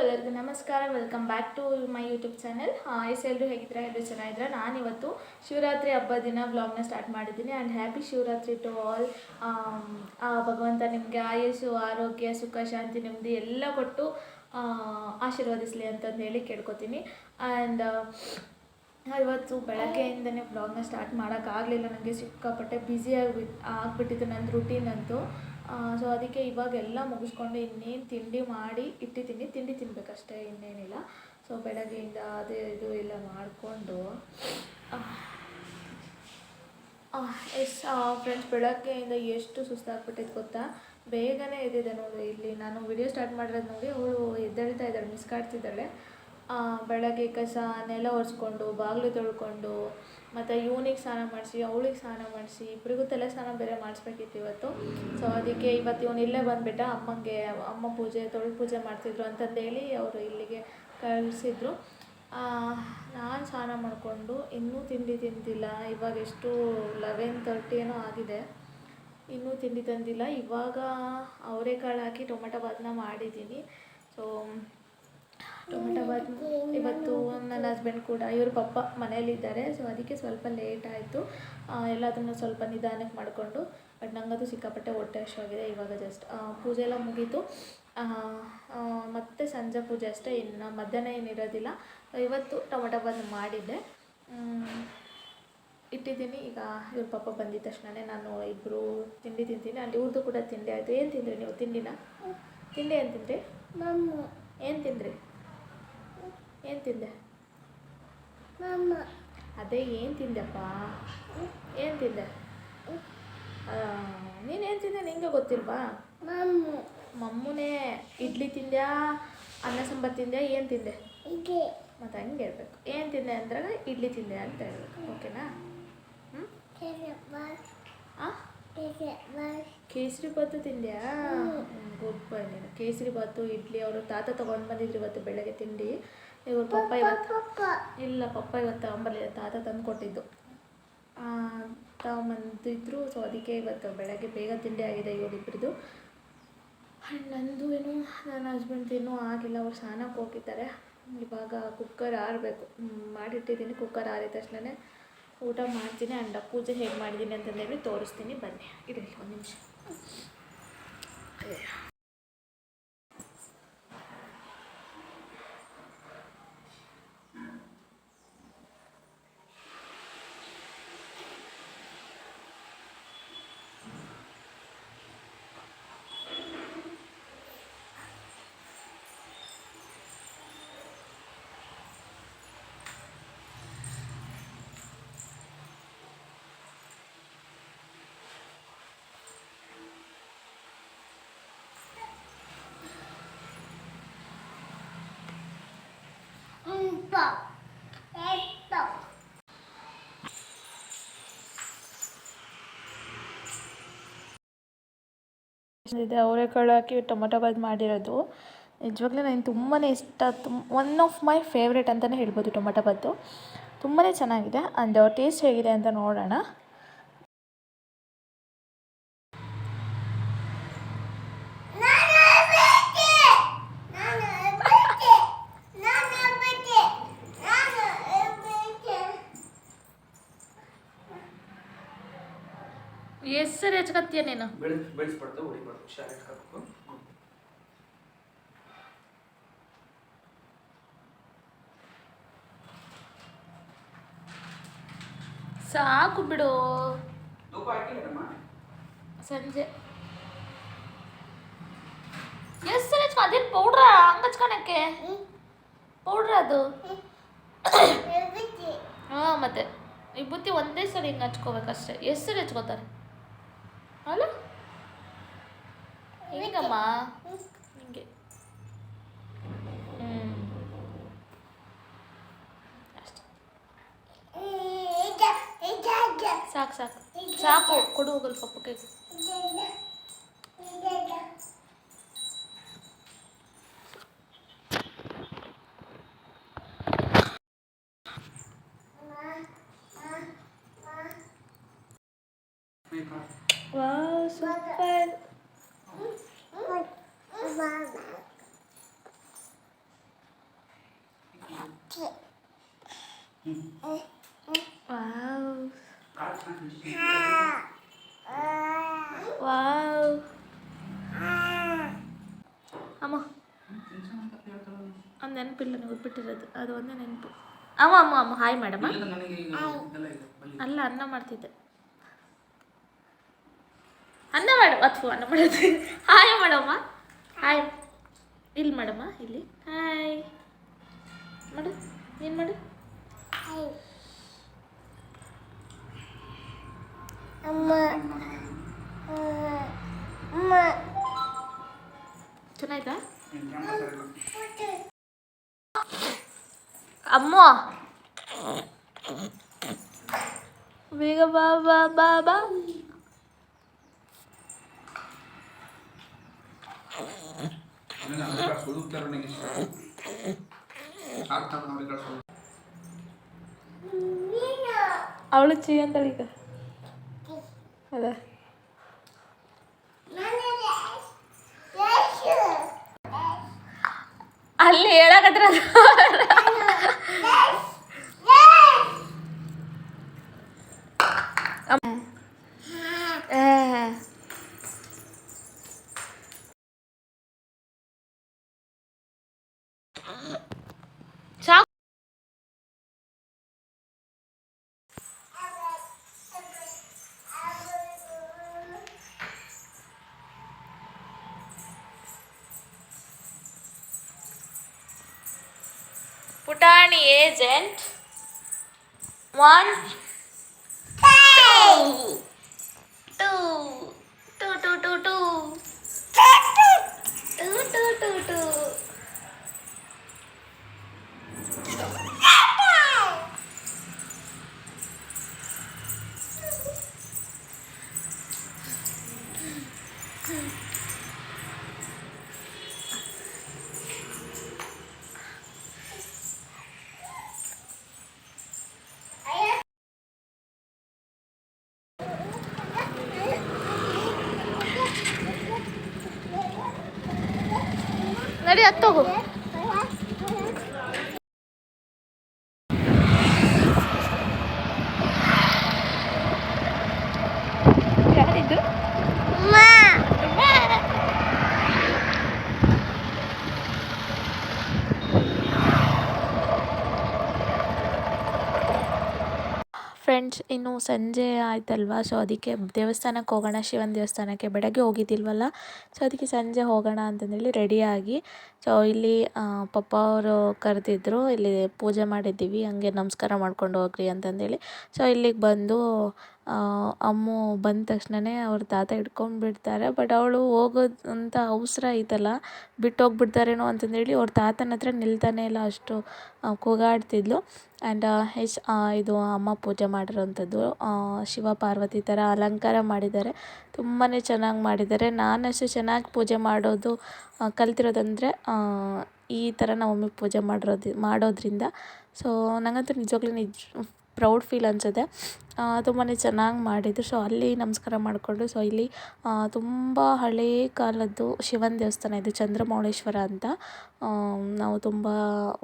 ಎಲ್ಲರಿಗೂ ನಮಸ್ಕಾರ. Welcome back to my YouTube channel. ಎಲ್ಲರೂ ಹೇಗಿದ್ರೆ ಎಲ್ಲರೂ ಚೆನ್ನಾಗಿದ್ರೆ. ನಾನಿವತ್ತು ಶಿವರಾತ್ರಿ ಹಬ್ಬದ ದಿನ ವ್ಲಾಗ್ನ ಸ್ಟಾರ್ಟ್ ಮಾಡಿದ್ದೀನಿ. And happy Shivaratri to all. ಭಗವಂತ ನಿಮಗೆ ಆಯುಸ್ಸು, ಆರೋಗ್ಯ, ಸುಖ, ಶಾಂತಿ, ನೆಮ್ಮದಿ ಎಲ್ಲ ಕೊಟ್ಟು ಆಶೀರ್ವದಿಸಲಿ ಅಂತಂದು ಹೇಳಿ ಕೇಳ್ಕೊತೀನಿ. ಆ್ಯಂಡ್ ಇವತ್ತು ಬೆಳಗ್ಗೆಯಿಂದನೇ ವ್ಲಾಗ್ನ ಸ್ಟಾರ್ಟ್ ಮಾಡೋಕ್ಕಾಗಲಿಲ್ಲ. ನನಗೆ ಸಿಕ್ಕಾಪಟ್ಟೆ ಬ್ಯುಸಿ ಆಗಿಬಿಟ್ಟಿತ್ತು ನನ್ನ ರೂಟೀನ್ ಅಂತೂ. ಸೊ ಅದಕ್ಕೆ ಇವಾಗೆಲ್ಲ ಮುಗಿಸ್ಕೊಂಡು ಇನ್ನೇನು ತಿಂಡಿ ಮಾಡಿ ಇಟ್ಟಿದ್ದೀನಿ. ತಿಂಡಿ ತಿನ್ನಬೇಕಷ್ಟೇ, ಇನ್ನೇನಿಲ್ಲ. ಸೊ ಬೆಳಗ್ಗೆಯಿಂದ ಅದೇ ಇದು ಎಲ್ಲ ಮಾಡಿಕೊಂಡು ಫ್ರೆಂಡ್ಸ್, ಬೆಳಗ್ಗೆಯಿಂದ ಎಷ್ಟು ಸುಸ್ತಾಗ್ಬಿಟ್ಟಿತ್ತು ಗೊತ್ತಾ. ಬೇಗನೆ ಎದ್ದಿದೆ ನೋಡಿ. ಇಲ್ಲಿ ನಾನು ವಿಡಿಯೋ ಸ್ಟಾರ್ಟ್ ಮಾಡಿರೋದು ನೋಡಿ ಅವಳು ಎದ್ದೇಳ್ತಾ ಇದ್ದಾಳೆ, ಮಿಸ್ ಕಾಡ್ತಿದ್ದಾಳೆ. ಬೆಳಗ್ಗೆ ಕಸ ನೆಲ ಒರೆಸ್ಕೊಂಡು ಬಾಗಿಲು ತೊಳ್ಕೊಂಡು ಮತ್ತು ಇವನಿಗೆ ಸ್ನಾನ ಮಾಡಿಸಿ ಅವಳಿಗೆ ಸ್ನಾನ ಮಾಡಿಸಿ ಇಬ್ಬರಿಗೂ ತಲೆ ಸ್ನಾನ ಬೇರೆ ಮಾಡಿಸ್ಬೇಕಿತ್ತು ಇವತ್ತು. ಸೊ ಅದಕ್ಕೆ ಇವತ್ತು ಇವನು ಇಲ್ಲೇ ಬಂದುಬಿಟ್ಟ. ಅಮ್ಮ ಪೂಜೆ ತೊಳೆದು ಪೂಜೆ ಮಾಡ್ತಿದ್ರು ಅಂತಂದೇಳಿ ಅವರು ಇಲ್ಲಿಗೆ ಕಳಿಸಿದ್ರು. ನಾನು ಸ್ನಾನ ಮಾಡಿಕೊಂಡು ಇನ್ನೂ ತಿಂಡಿ ತಿಂದಿಲ್ಲ. ಇವಾಗ ಎಷ್ಟು 11:30 ಏನೋ ಆಗಿದೆ, ಇನ್ನೂ ತಿಂಡಿ ತಂದಿಲ್ಲ. ಇವಾಗ ಅವರೆಕಾಳು ಹಾಕಿ ಟೊಮೆಟೊ ಬಾತನ್ನ ಮಾಡಿದ್ದೀನಿ. ಸೊ ಟೊಮೆಟೊ ಬಾತ್ ಇವತ್ತು ನನ್ನ ಹಸ್ಬೆಂಡ್ ಕೂಡ, ಇವ್ರ ಪಪ್ಪ ಮನೇಲಿದ್ದಾರೆ. ಸೊ ಅದಕ್ಕೆ ಸ್ವಲ್ಪ ಲೇಟ್ ಆಯಿತು. ಎಲ್ಲದನ್ನು ಸ್ವಲ್ಪ ನಿಧಾನಕ್ಕೆ ಮಾಡಿಕೊಂಡು. ಬಟ್ ನನಗದು ಸಿಕ್ಕಾಪಟ್ಟೆ ಹೊಟ್ಟೆ ಹಸಿವಾಗಿದೆ. ಇವಾಗ ಜಸ್ಟ್ ಪೂಜೆ ಎಲ್ಲ ಮುಗೀತು. ಮತ್ತು ಸಂಜೆ ಪೂಜೆ ಅಷ್ಟೇ, ಇನ್ನು ಮಧ್ಯಾಹ್ನ ಏನಿರೋದಿಲ್ಲ. ಇವತ್ತು ಟೊಮೆಟೊ ಬಾತ್ ಮಾಡಿದ್ದೆ, ಇಟ್ಟಿದ್ದೀನಿ. ಈಗ ಇವ್ರ ಪಪ್ಪ ಬಂದಿದ್ದ ತಕ್ಷಣವೇ ನಾನು ಇಬ್ಬರು ತಿಂಡಿ ತಿಂತೀನಿ. ಅಲ್ಲಿ ಇವ್ರದ್ದು ಕೂಡ ತಿಂಡಿ ಆಯಿತು. ಏನು ತಿಂದ್ರಿ ನೀವು ತಿಂಡಿನ? ತಿಂಡಿ ಏನು ತಿಂದ್ರಿ? ಏನು ತಿಂದ್ರಿ? ಏನು ತಿಂದೆ? ಅದೇ ಏನು ತಿಂದೆಪ್ಪ? ಏನು ತಿಂದೆ? ನೀನೇನು ತಿಂದೆ ನಿಂಗೆ ಗೊತ್ತಿಲ್ವಾ? ಮಮ್ಮೂನೇ ಇಡ್ಲಿ ತಿಂದ್ಯಾ, ಅನ್ನ ಸಾಂಬಾರು ತಿಂದ್ಯಾ, ಏನು ತಿಂದೆ? ಮತ್ತು ಹಂಗೆ ಹೇಳ್ಬೇಕು. ಏನು ತಿಂದೆ ಅಂದಾಗ ಇಡ್ಲಿ ತಿಂದೆ ಅಂತ ಹೇಳ್ಬೇಕು. ಓಕೆನಾ? ಕೇಸರಿ ಬಾತು ತಿಂದ್ಯಾ? ಗುಡ್ ಬಾಯ್ ನೀನು. ಕೇಸರಿ ಬಾತು ಇಡ್ಲಿ ಅವರು ತಾತ ತೊಗೊಂಡು ಬಂದಿದ್ರು ಇವತ್ತು ಬೆಳಗ್ಗೆ ತಿಂಡಿ. ಇವ್ರ ಪಪ್ಪ ಇವತ್ತು ತಗೊಂಬರಲಿಲ್ಲ, ತಾತ ತಂದು ಕೊಟ್ಟಿದ್ದು ತಗೊಂಬಂದಿದ್ರು. ಸೊ ಅದಕ್ಕೆ ಇವತ್ತು ಬೆಳಗ್ಗೆ ಬೇಗ ತಿಂಡಿ ಆಗಿದೆ ಇವರಿಬ್ಬರದು. ಆ್ಯಂಡ್ ನಂದು ಏನು, ನನ್ನ ಹಸ್ಬೆಂಡ್ ಇನ್ನೂ ಆಗಿಲ್ಲ, ಅವ್ರು ಸ್ನಾನಕ್ಕೆ ಹೋಗಿದ್ದಾರೆ. ಇವಾಗ ಕುಕ್ಕರ್ ಆರಬೇಕು, ಮಾಡಿಟ್ಟಿದ್ದೀನಿ. ಕುಕ್ಕರ್ ಆರಿದ ತಕ್ಷಣ ಊಟ ಮಾಡ್ತೀನಿ. ಆ್ಯಂಡ್ ಪೂಜೆ ಹೇಗೆ ಮಾಡಿದ್ದೀನಿ ಅಂತಂದೇಳಿ ತೋರಿಸ್ತೀನಿ, ಬನ್ನಿ. ಇರಲಿ ಒಂದು ನಿಮಿಷ. ಇದೆ ಅವರೆಕಾಳು ಹಾಕಿ ಟೊಮೊಟೊ ಬಾತ್ ಮಾಡಿರೋದು. ನಿಜವಾಗ್ಲೂ ನನಗೆ ತುಂಬಾ ಇಷ್ಟ. ಒನ್ ಆಫ್ ಮೈ ಫೇವ್ರೇಟ್ ಅಂತಲೇ ಹೇಳ್ಬೋದು ಟೊಮೊಟೊ ಬಾತು. ತುಂಬಾ ಚೆನ್ನಾಗಿದೆ. ಆ್ಯಂಡ್ ಟೇಸ್ಟ್ ಹೇಗಿದೆ ಅಂತ ನೋಡೋಣ. ಹೆಸರು ಹೆಚ್ಕತ್ತೀಯ ನೀನು? ಸಾಕು ಬಿಡು, ಸಂಜೆ ಹೆಸರು ಹೆಚ್ಕೊ. ಅದೇನು ಪೌಡ್ರ ಹಂಗಚ್ಕೊಳಕ್ಕೆ? ಪೌಡ್ರ ಅದು. ಹಾಂ, ಮತ್ತೆ ವಿಭೂತಿ ಒಂದೇ ಸರಿ ಹಿಂಗೆ ಹಚ್ಕೋಬೇಕಷ್ಟೆ. ಹೆಸರು ಹೆಚ್ಕೋತಾರೆ ಅಲ್ಲ? ಹಿಂಗಮ್ಮ, ಹಿಂಗೆ. ಅಷ್ಟೆ, ಸಾಕು ಸಾಕು ಸಾಕು. ಕೊಡು ಹೋಗಲ್ ಪಪ್ಪಕ್ಕೆ. Wow, super. ವಾವ್ ವಾವ್ ಅಮ್ಮ ಒಂದು ನೆನಪಿಲ್ಲ ನೀವು ಬಿಟ್ಟಿರೋದು ಅದು ಒಂದೇ ನೆನಪು. ಅಮ್ಮ ಅಮ್ಮ ಅಮ್ಮ ಹಾಯ್ ಮೇಡಮ. ಅಲ್ಲ ಅನ್ನ ಮಾಡ್ತಿದ್ದೆ. ಅನ್ನ ಮೇಡಮ್ ಅಥವಾ ಅನ್ನ ಮಾಡೋದು. ಹಾಯ್ ಮಾಡಮ್ಮ. ಹಾಯ್ ಇಲ್ಲಿ ಮಾಡಮ್ಮ. ಇಲ್ಲಿ ಹಾಯ್ ಮಾಡು. ಏನು ಮಾಡು. ಚೆನ್ನಾಯ್ತಾ ಅಮ್ಮ? ಬೇಗ ಬಾ ಬಾ ಬಾ ಬಾ. ಅವಳು ಚೀ ಅಂತಳಿ ಈಗ ಅದ ಅಲ್ಲಿ ಹೇಳಕತ್ರ ಪುಟಾಣಿ ಏಜೆಂಟ್ 1 2 2 2 2 2 2 2 2 ನಡಿ ಹತ್ತೋಗು. ಯಾರಿದು? ಫ್ರೆಂಡ್ಸ್, ಇನ್ನು ಸಂಜೆ ಆಯ್ತಲ್ವಾ, ಸೊ ಅದಕ್ಕೆ ದೇವಸ್ಥಾನಕ್ಕೆ ಹೋಗೋಣ, ಶಿವನ ದೇವಸ್ಥಾನಕ್ಕೆ. ಬೆಳಗ್ಗೆ ಹೋಗಿದ್ದಿಲ್ವಲ್ಲ, ಸೊ ಅದಕ್ಕೆ ಸಂಜೆ ಹೋಗೋಣ ಅಂತಂದೇಳಿ ರೆಡಿಯಾಗಿ, ಸೊ ಇಲ್ಲಿ ಪಪ್ಪ ಅವರು ಕರೆದಿದ್ರು, ಇಲ್ಲಿ ಪೂಜೆ ಮಾಡಿದ್ದೀವಿ, ಹಂಗೆ ನಮಸ್ಕಾರ ಮಾಡ್ಕೊಂಡು ಹೋಗ್ರಿ ಅಂತಂದೇಳಿ. ಸೊ ಇಲ್ಲಿಗೆ ಬಂದು ಅಮ್ಮು ಬಂದ ತಕ್ಷಣವೇ ಅವ್ರ ತಾತ ಹಿಡ್ಕೊಂಡ್ಬಿಡ್ತಾರೆ. ಬಟ್ ಅವಳು ಹೋಗೋದು ಅಂತ ಅವಸರ ಐತಲ್ಲ, ಬಿಟ್ಟು ಹೋಗ್ಬಿಡ್ತಾರೇನೋ ಅಂತಂದೇಳಿ ಅವ್ರ ತಾತನ ಹತ್ರ ನಿಲ್ತಾನೆ ಇಲ್ಲ, ಅಷ್ಟು ಕೂಗಾಡ್ತಿದ್ಲು. ಆ್ಯಂಡ್ ಇದು ಅಮ್ಮ ಪೂಜೆ ಮಾಡಿರೋವಂಥದ್ದು ಶಿವ ಪಾರ್ವತಿ ಥರ ಅಲಂಕಾರ ಮಾಡಿದ್ದಾರೆ. ತುಂಬಾ ಚೆನ್ನಾಗಿ ಮಾಡಿದ್ದಾರೆ. ನಾನಷ್ಟು ಚೆನ್ನಾಗಿ ಪೂಜೆ ಕಲ್ತಿರೋದಂದರೆ ಈ ಥರ ನಮ್ಮ ಮಮ್ಮಿ ಪೂಜೆ ಮಾಡೋದ್ರಿಂದ. ಸೊ ನನಗಂತೂ ನಿಜವಾಗ್ಲೂ ಪ್ರೌಡ್ ಫೀಲ್ ಅನಿಸುತ್ತೆ. ತುಂಬಾ ಚೆನ್ನಾಗಿ ಮಾಡಿದ್ರು. ಸೊ ಅಲ್ಲಿ ನಮಸ್ಕಾರ ಮಾಡಿಕೊಂಡು, ಸೊ ಇಲ್ಲಿ ತುಂಬ ಹಳೇ ಕಾಲದ್ದು ಶಿವನ ದೇವಸ್ಥಾನ ಇದು, ಚಂದ್ರಮೌಳೇಶ್ವರ ಅಂತ. ನಾವು ತುಂಬ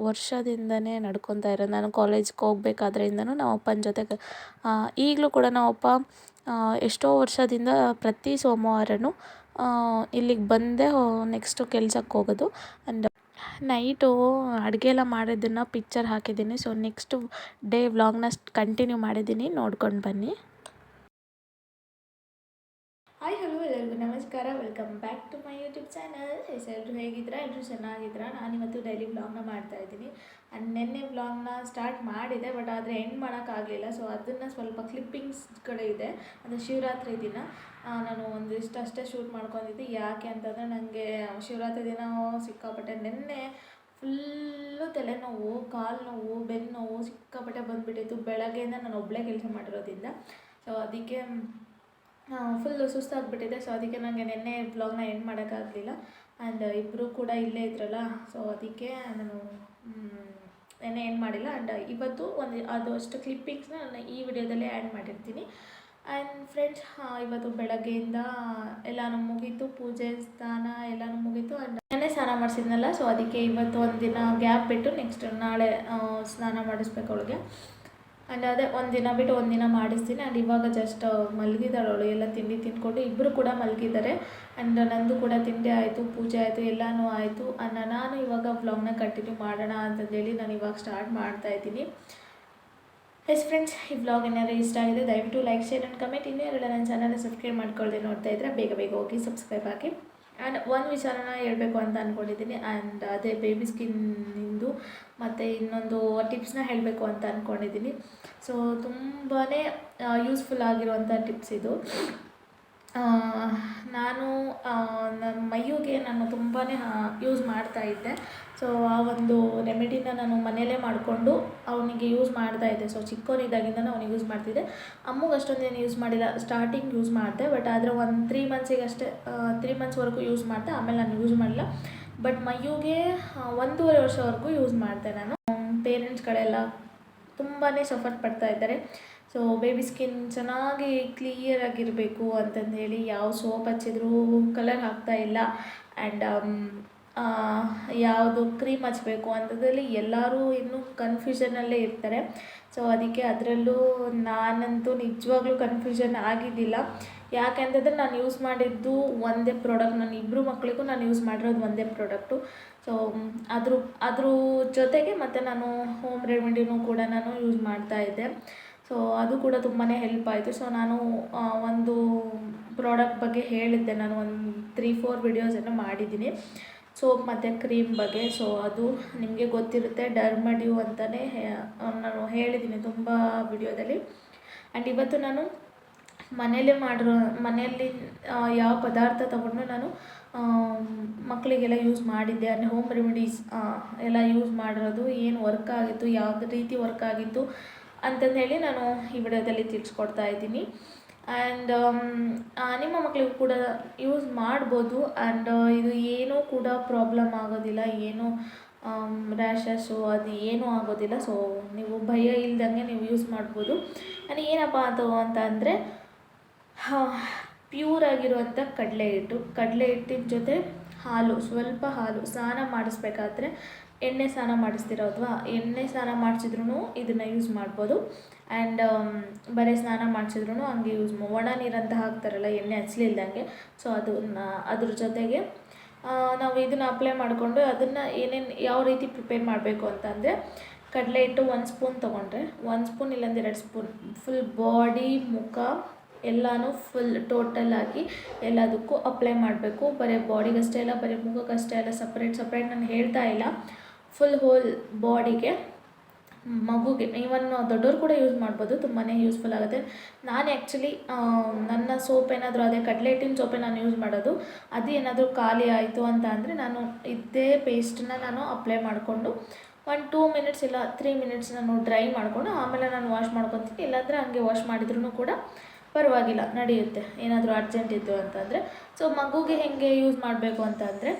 ವರ್ಷದಿಂದನೇ ನಡ್ಕೊತಾ ಇರೋದು. ನಾನು ಕಾಲೇಜ್ಗೆ ಹೋಗ್ಬೇಕಾದ್ರಿಂದನೂ ನಮ್ಮ ಅಪ್ಪನ ಜೊತೆಗೆ, ಈಗಲೂ ಕೂಡ ನಮ್ಮಪ್ಪ ಎಷ್ಟೋ ವರ್ಷದಿಂದ ಪ್ರತಿ ಸೋಮವಾರನೂ ಇಲ್ಲಿಗೆ ಬಂದೇ ನೆಕ್ಸ್ಟು ಕೆಲ್ಸಕ್ಕೆ ಹೋಗೋದು. ಆ್ಯಂಡ್ ನೈಟು ಅಡುಗೆ ಎಲ್ಲ ಮಾಡಿದ್ದನ್ನು ಪಿಕ್ಚರ್ ಹಾಕಿದ್ದೀನಿ. ಸೊ ನೆಕ್ಸ್ಟು ಡೇ ವ್ಲಾಗ್ನ ಕಂಟಿನ್ಯೂ ಮಾಡಿದ್ದೀನಿ, ನೋಡ್ಕೊಂಡು ಬನ್ನಿ. ಹಾಯ್ ಹಲೋ ಎಲ್ಲರಿಗೂ ನಮಸ್ಕಾರ, welcome back to my YouTube channel. ಎಲ್ಲರೂ ಹೇಗಿದ್ದೀರಾ? ಎಲ್ಲರೂ ಚೆನ್ನಾಗಿದ್ದೀರಾ? ನಾನಿವತ್ತು ಡೈಲಿ ವ್ಲಾಗ್ನ ಮಾಡ್ತಾಯಿದ್ದೀನಿ. ಆ್ಯಂಡ್ ನಿನ್ನೆ ವ್ಲಾಗ್ನ ಸ್ಟಾರ್ಟ್ ಮಾಡಿದೆ, ಬಟ್ ಆದರೆ ಎಂಡ್ ಮಾಡೋಕ್ಕಾಗಲಿಲ್ಲ. ಸೊ ಅದನ್ನು ಸ್ವಲ್ಪ ಕ್ಲಿಪ್ಪಿಂಗ್ಸ್ಗಳು ಇದೆ. ಅದು ಶಿವರಾತ್ರಿ ದಿನ ನಾನು ಒಂದಿಷ್ಟು ಅಷ್ಟೇ ಶೂಟ್ ಮಾಡ್ಕೊಂಡಿದ್ದೆ. ಯಾಕೆ ಅಂತಂದರೆ ನನಗೆ ಶಿವರಾತ್ರಿ ದಿನ ಸಿಕ್ಕಾಪಟ್ಟೆ ನಿನ್ನೆ ಫುಲ್ಲು ತಲೆನೋವು, ಕಾಲು ನೋವು, ಬೆನ್ನು ನೋವು ಸಿಕ್ಕಾಪಟ್ಟೆ ಬಂದುಬಿಟ್ಟಿತ್ತು. ಬೆಳಗ್ಗೆಯಿಂದ ನಾನು ಒಬ್ಬಳೇ ಕೆಲಸ ಮಾಡಿರೋದ್ರಿಂದ. ಸೊ ಅದಕ್ಕೆ ಫುಲ್ಲು ಸುಸ್ತಾಗಿಬಿಟ್ಟಿದೆ. ಸೊ ಅದಕ್ಕೆ ನನಗೆ ನಿನ್ನೆ ಬ್ಲಾಗ್ನ ಎಂಡ್ ಮಾಡೋಕ್ಕಾಗಲಿಲ್ಲ. ಆ್ಯಂಡ್ ಇಬ್ಬರು ಕೂಡ ಇಲ್ಲೇ ಇದ್ರಲ್ಲ, ಸೊ ಅದಕ್ಕೆ ನಾನು ನೆನ್ನೆ ಎಂಡ್ ಮಾಡಿಲ್ಲ. ಆ್ಯಂಡ್ ಇವತ್ತು ಅದು ಅಷ್ಟು ಕ್ಲಿಪ್ಪಿಂಗ್ಸ್ನ ನಾನು ಈ ವಿಡಿಯೋದಲ್ಲೇ ಆ್ಯಡ್ ಮಾಡಿರ್ತೀನಿ. ಆ್ಯಂಡ್ ಫ್ರೆಂಡ್ಸ್, ಇವತ್ತು ಬೆಳಗ್ಗೆಯಿಂದ ಎಲ್ಲನೂ ಮುಗೀತು, ಪೂಜೆ ಸ್ನಾನ ಎಲ್ಲನೂ ಮುಗೀತು. ಆ್ಯಂಡ್ ನಾನೇ ಸ್ನಾನ ಮಾಡಿಸಿದ್ನಲ್ಲ, ಸೊ ಅದಕ್ಕೆ ಇವತ್ತು ಒಂದು ದಿನ ಗ್ಯಾಪ್ ಬಿಟ್ಟು ನೆಕ್ಸ್ಟ್ ನಾಳೆ ಸ್ನಾನ ಮಾಡಿಸ್ಬೇಕು ಅವಳಿಗೆ. ಆ್ಯಂಡ್ ಅದೇ ಒಂದು ದಿನ ಬಿಟ್ಟು ಒಂದು ದಿನ ಮಾಡಿಸ್ತೀನಿ. ಆ್ಯಂಡ್ ಇವಾಗ ಜಸ್ಟ್ ಮಲಗಿದ್ದಾಳೆ ಅವಳು, ಎಲ್ಲ ತಿಂಡಿ ತಿಂದ್ಕೊಂಡು ಇಬ್ಬರು ಕೂಡ ಮಲಗಿದ್ದಾರೆ. ಆ್ಯಂಡ್ ನಂದು ಕೂಡ ತಿಂಡಿ ಆಯಿತು, ಪೂಜೆ ಆಯಿತು, ಎಲ್ಲನೂ ಆಯಿತು. ನಾನು ಇವಾಗ ವ್ಲಾಗ್ನ ಕಂಟಿನ್ಯೂ ಮಾಡೋಣ ಅಂತಂದೇಳಿ ನಾನು ಇವಾಗ ಸ್ಟಾರ್ಟ್ ಮಾಡ್ತಾಯಿದ್ದೀನಿ. ಎಸ್ ಫ್ರೆಂಡ್ಸ್, ಈ ವ್ಲಾಗ್ ಏನಾದರೂ ಇಷ್ಟ ಆಗಿದೆ ದಯವಿಟ್ಟು ಲೈಕ್, ಶೇರ್ ಆ್ಯಂಡ್ ಕಮೆಂಟ್. ಇನ್ನೂ ಎರಡು ನನ್ನ ಚಾನಲ್ನ ಸಬ್ಸ್ಕ್ರೈಬ್ ಮಾಡ್ಕೊಳ್ಳದೆ ನೋಡ್ತಾ ಇದ್ದರೆ ಬೇಗ ಹೋಗಿ ಸಬ್ಸ್ಕ್ರೈಬ್ ಆಗಿ. ಆ್ಯಂಡ್ ಒಂದು ವಿಚಾರನ ಹೇಳ್ಬೇಕು ಅಂತ ಅಂದ್ಕೊಂಡಿದ್ದೀನಿ. ಆ್ಯಂಡ್ ಅದೇ ಬೇಬಿ ಸ್ಕಿನ್ನಿಂದು ಮತ್ತು ಇನ್ನೊಂದು ಟಿಪ್ಸ್ನ ಹೇಳಬೇಕು ಅಂತ ಅಂದ್ಕೊಂಡಿದ್ದೀನಿ. ಸೊ ತುಂಬಾ ಯೂಸ್ಫುಲ್ ಆಗಿರುವಂಥ ಟಿಪ್ಸ್ ಇದು. ನಾನು ನನ್ನ ಮೈಯುಗೆ ನಾನು ತುಂಬಾ ಯೂಸ್ ಮಾಡ್ತಾಯಿದ್ದೆ. ಸೊ ಆ ಒಂದು ರೆಮಿಡಿನ ನಾನು ಮನೆಯಲ್ಲೇ ಮಾಡಿಕೊಂಡು ಅವನಿಗೆ ಯೂಸ್ ಮಾಡ್ತಾಯಿದ್ದೆ. ಸೊ ಚಿಕ್ಕವನಿದ್ದಾಗಿಂದ ಅವನಿಗೆ ಯೂಸ್ ಮಾಡ್ತಿದ್ದೆ. ಅಮ್ಮಗೆ ಅಷ್ಟೊಂದೇನು ಯೂಸ್ ಮಾಡಿಲ್ಲ, ಸ್ಟಾರ್ಟಿಂಗ್ ಯೂಸ್ ಮಾಡಿದೆ. ಬಟ್ ಆದರೆ ಒಂದು 3 ಮಂತ್ಸಿಗಷ್ಟೇ, 3 ಮಂತ್ಸ್ವರೆಗೂ ಯೂಸ್ ಮಾಡಿದೆ. ಆಮೇಲೆ ನಾನು ಯೂಸ್ ಮಾಡಿಲ್ಲ. ಬಟ್ ಮೈಯುಗೆ 1.5 ವರ್ಷವರೆಗೂ ಯೂಸ್ ಮಾಡಿದೆ ನಾನು. ಪೇರೆಂಟ್ಸ್ಗಳೆಲ್ಲ ತುಂಬಾ ಸಫರ್ ಪಡ್ತಾ ಇದ್ದಾರೆ. ಸೊ ಬೇಬಿ ಸ್ಕಿನ್ ಚೆನ್ನಾಗಿ ಕ್ಲಿಯರಾಗಿರಬೇಕು ಅಂತಂದೇಳಿ ಯಾವ ಸೋಪ್ ಹಚ್ಚಿದ್ರೂ ಕಲರ್ ಹಾಕ್ತಾಯಿಲ್ಲ. ಆ್ಯಂಡ್ ಯಾವುದು ಕ್ರೀಮ್ ಹಚ್ಚಬೇಕು ಅಂಥದ್ರಲ್ಲಿ ಎಲ್ಲರೂ ಇನ್ನೂ ಕನ್ಫ್ಯೂಷನಲ್ಲೇ ಇರ್ತಾರೆ. ಸೊ ಅದಕ್ಕೆ ಅದರಲ್ಲೂ ನಾನಂತೂ ನಿಜವಾಗ್ಲೂ ಕನ್ಫ್ಯೂಷನ್ ಆಗಿದ್ದಿಲ್ಲ. ಯಾಕೆಂತಂದರೆ ನಾನು ಯೂಸ್ ಮಾಡಿದ್ದು ಒಂದೇ ಪ್ರಾಡಕ್ಟ್. ನನ್ನ ಇಬ್ಬರು ಮಕ್ಕಳಿಗೂ ನಾನು ಯೂಸ್ ಮಾಡಿರೋದು ಒಂದೇ ಪ್ರಾಡಕ್ಟು. ಸೊ ಅದ್ರ ಜೊತೆಗೆ ಮತ್ತು ನಾನು ಹೋಮ್ ರೆಮಿಡಿನೂ ಕೂಡ ನಾನು ಯೂಸ್ ಮಾಡ್ತಾಯಿದ್ದೆ. ಸೊ ಅದು ಕೂಡ ತುಂಬಾ ಹೆಲ್ಪ್ ಆಯಿತು. ಸೊ ನಾನು ಒಂದು ಪ್ರಾಡಕ್ಟ್ ಬಗ್ಗೆ ಹೇಳಿದ್ದೆ, ನಾನು ಒಂದು 3-4 ವಿಡಿಯೋಸನ್ನು ಮಾಡಿದ್ದೀನಿ ಸೋಪ್ ಮತ್ತು ಕ್ರೀಮ್ ಬಗ್ಗೆ. ಸೊ ಅದು ನಿಮಗೆ ಗೊತ್ತಿರುತ್ತೆ, ಡರ್ಮಡ್ಯೂ ಅಂತಲೇ ನಾನು ಹೇಳಿದ್ದೀನಿ ತುಂಬ ವಿಡಿಯೋದಲ್ಲಿ. ಆ್ಯಂಡ್ ಇವತ್ತು ನಾನು ಮನೆಯಲ್ಲಿ ಯಾವ ಪದಾರ್ಥ ತಗೊಂಡು ನಾನು ಮಕ್ಕಳಿಗೆಲ್ಲ ಯೂಸ್ ಮಾಡಿದ್ದೆ. ಆ್ಯಂಡ್ ಹೋಮ್ ರೆಮಿಡೀಸ್ ಎಲ್ಲ ಯೂಸ್ ಮಾಡಿರೋದು, ಏನು ವರ್ಕ್ ಆಗಿತ್ತು, ಯಾವುದೇ ರೀತಿ ವರ್ಕ್ ಆಗಿತ್ತು ಅಂತಂದು ಹೇಳಿ ನಾನು ಈ ವಿಡಿಯೋದಲ್ಲಿ ತಿಳಿಸ್ಕೊಡ್ತಾ ಇದ್ದೀನಿ. ಆ್ಯಂಡ್ ನಿಮ್ಮ ಮಕ್ಕಳಿಗೂ ಕೂಡ ಯೂಸ್ ಮಾಡ್ಬೋದು. ಆ್ಯಂಡ್ ಇದು ಏನೂ ಕೂಡ ಪ್ರಾಬ್ಲಮ್ ಆಗೋದಿಲ್ಲ, ಏನೂ ರ್ಯಾಷಸ್ಸು ಅದು ಏನೂ ಆಗೋದಿಲ್ಲ. ಸೊ ನೀವು ಭಯ ಇಲ್ದಂಗೆ ನೀವು ಯೂಸ್ ಮಾಡ್ಬೋದು. ಆ್ಯಂಡ್ ಏನಪ್ಪ ಅಂತ ಅಂದರೆ ಪ್ಯೂರ್ ಆಗಿರುವಂಥ ಕಡಲೆ ಹಿಟ್ಟಿನ ಜೊತೆ ಸ್ವಲ್ಪ ಹಾಲು ಸ್ನಾನ ಮಾಡಿಸ್ಬೇಕಾದ್ರೆ ಎಣ್ಣೆ ಸ್ನಾನ ಮಾಡಿಸ್ತಿರೋದ್ವಾ, ಎಣ್ಣೆ ಸ್ನಾನ ಮಾಡಿಸಿದ್ರೂ ಇದನ್ನು ಯೂಸ್ ಮಾಡ್ಬೋದು. ಆ್ಯಂಡ್ ಬರೀ ಸ್ನಾನ ಮಾಡಿಸಿದ್ರೂ ಹಂಗೆ ಒಣ ನೀರಂತ ಹಾಕ್ತಾರಲ್ಲ ಎಣ್ಣೆ ಹಚ್ಚಲಿಲ್ದಂಗೆ. ಸೊ ಅದ್ರ ಜೊತೆಗೆ ನಾವು ಇದನ್ನು ಅಪ್ಲೈ ಮಾಡಿಕೊಂಡು ಅದನ್ನು ಯಾವ ರೀತಿ ಪ್ರಿಪೇರ್ ಮಾಡಬೇಕು ಅಂತಂದರೆ, ಕಡಲೆ ಹಿಟ್ಟು 1 ಸ್ಪೂನ್ ತೊಗೊಂಡ್ರೆ 1 ಸ್ಪೂನ್ ಇಲ್ಲಾಂದ್ರೆ 2 ಸ್ಪೂನ್ ಫುಲ್ ಬಾಡಿ, ಮುಖ ಎಲ್ಲನೂ ಫುಲ್ ಟೋಟಲ್ ಆಗಿ ಎಲ್ಲದಕ್ಕೂ ಅಪ್ಲೈ ಮಾಡಬೇಕು. ಬರೀ ಬಾಡಿಗಷ್ಟೇ ಅಲ್ಲ, ಬರೀ ಮುಖಕ್ಕಷ್ಟೇ ಅಲ್ಲ, ಸಪ್ರೇಟ್ ನಾನು ಹೇಳ್ತಾ ಇಲ್ಲ, ಫುಲ್ ಹೋಲ್ ಬಾಡಿಗೆ, ಮಗುಗೆ, ಈವನ್ ದೊಡ್ಡವ್ರು ಕೂಡ ಯೂಸ್ ಮಾಡ್ಬೋದು, ತುಂಬಾ ಯೂಸ್ಫುಲ್ ಆಗುತ್ತೆ. ನಾನು ಆ್ಯಕ್ಚುಲಿ ನನ್ನ ಸೋಪ್ ಏನಾದರೂ, ಅದೇ ಕಡಲೆ ಹಿಟ್ಟಿನ ಸೋಪೇ ನಾನು ಯೂಸ್ ಮಾಡೋದು. ಅದು ಏನಾದರೂ ಖಾಲಿ ಆಯಿತು ಅಂತ ಅಂದರೆ ನಾನು ಇದೇ ಪೇಸ್ಟನ್ನ ನಾನು ಅಪ್ಲೈ ಮಾಡಿಕೊಂಡು 2 ಮಿನಿಟ್ಸ್ ಇಲ್ಲ 3 ಮಿನಿಟ್ಸ್ ನಾನು ಡ್ರೈ ಮಾಡಿಕೊಂಡು ಆಮೇಲೆ ನಾನು ವಾಶ್ ಮಾಡ್ಕೊತೀನಿ. ಇಲ್ಲಾಂದರೆ ಹಂಗೆ ವಾಶ್ ಮಾಡಿದ್ರೂ ಕೂಡ ಪರವಾಗಿಲ್ಲ, ನಡೆಯುತ್ತೆ, ಏನಾದರೂ ಅರ್ಜೆಂಟ್ ಇದ್ದು ಅಂತಂದರೆ. ಸೊ ಮಗುಗೆ ಹೇಗೆ ಯೂಸ್ ಮಾಡಬೇಕು ಅಂತಂದರೆ,